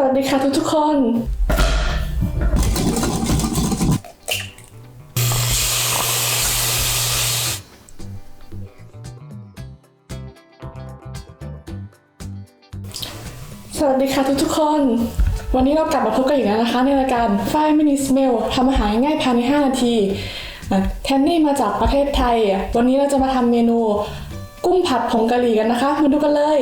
วัสดีค่ะทุกคนสวัสดีค่ะทุกคนวันนี้เรากลับมาพบกันอีกแล้วนะคะในรายการ5 minutes meal ทำอาหารง่ายภายใน5 นาทีแทนนี่มาจากประเทศไทยวันนี้เราจะมาทำเมนูกุ้งผัดผงกะหรี่กันนะคะมาดูกันเลย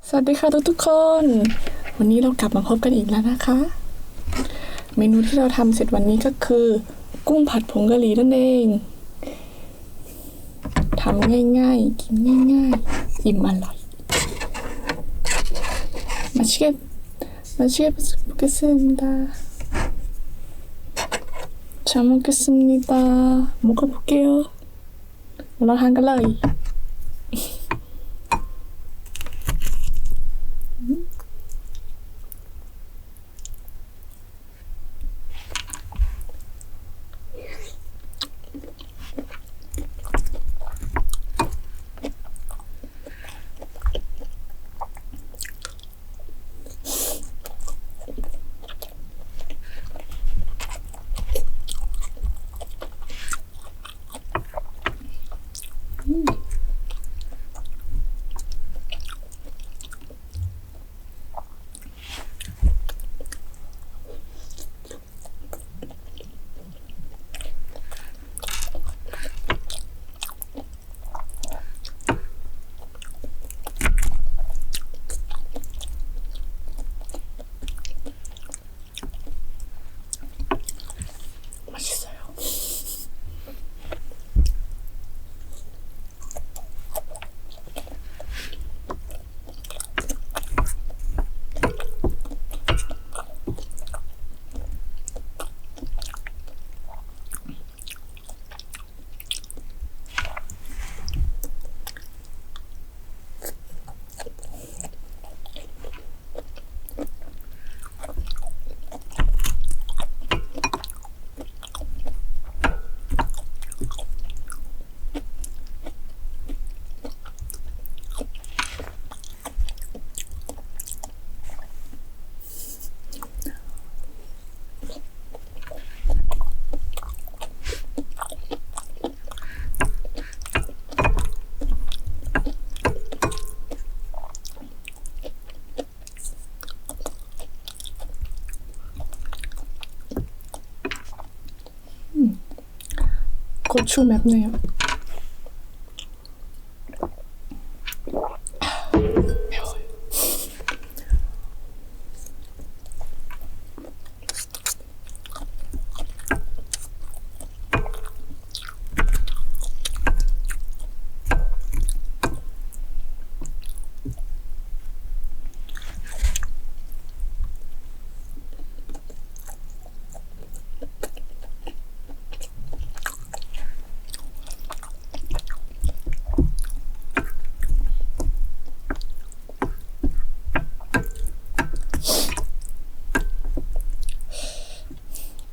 สวัสดีค่ะทุกคนวันนี้เรากลับมาพบกันอีกแล้วนะคะเมนูที่เราทำเสร็จวันนี้ก็คือกุ้งผัดผงกะหรี่นั่นเองทำง่ายๆกินง่ายๆอิ่มอร่อย먹겠습니다. 잘 먹겠습니다. 먹어볼게요. 오늘 한글러이. 고추 맵네요. 매워요.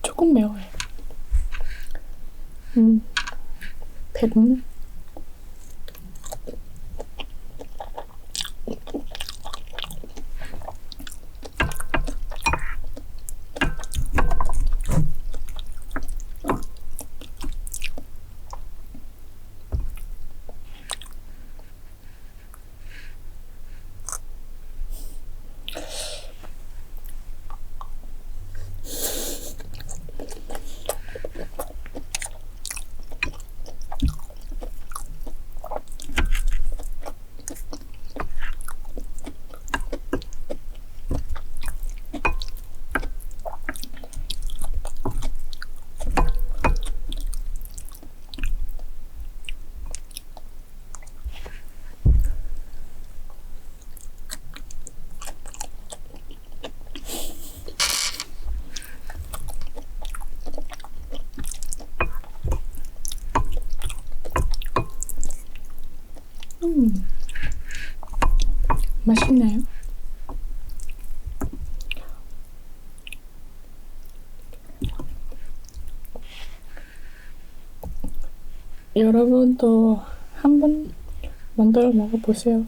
조금 매워요. ผ็네. 맛있나요? 여러분도 한번 만들어 먹어보세요.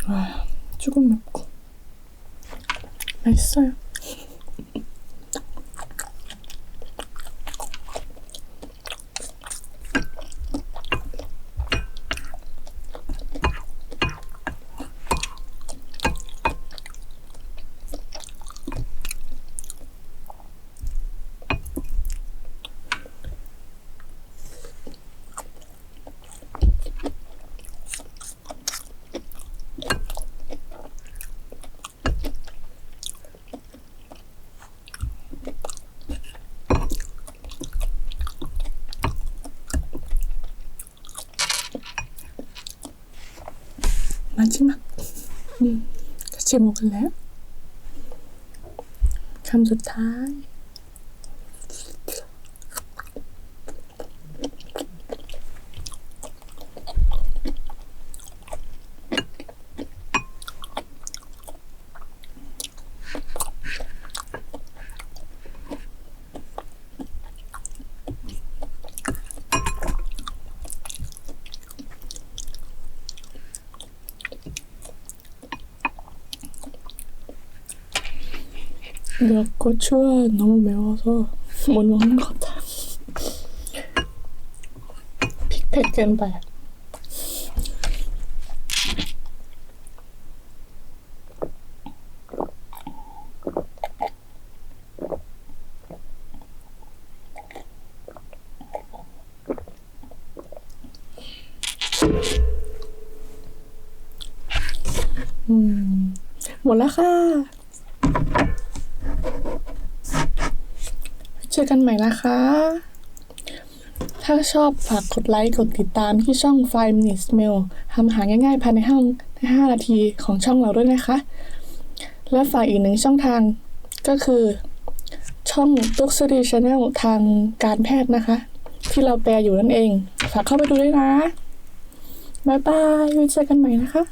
와, 조금 맵고 맛있어요. 마지막 같이 먹을래요? 감자탕. 근데 고추가 너무 매워서 못 먹는 것 같아. 픽팩 깬다. หมดแล้วค่ะเจอกันใหม่นะคะ ถ้าชอบฝากกดไลค์กดติดตามที่ช่อง 5 minutes meal ทำอาหารง่ายๆภายใน5 นาทีของช่องเราด้วยนะคะ และฝากอีกหนึ่งช่องทางก็คือช่องตุ๊กซีชาแนลทางการแพทย์นะคะ ที่เราแปลอยู่นั่นเอง ฝากเข้าไปดูด้วยนะ บ๊ายบายไว้เจอกันใหม่นะคะ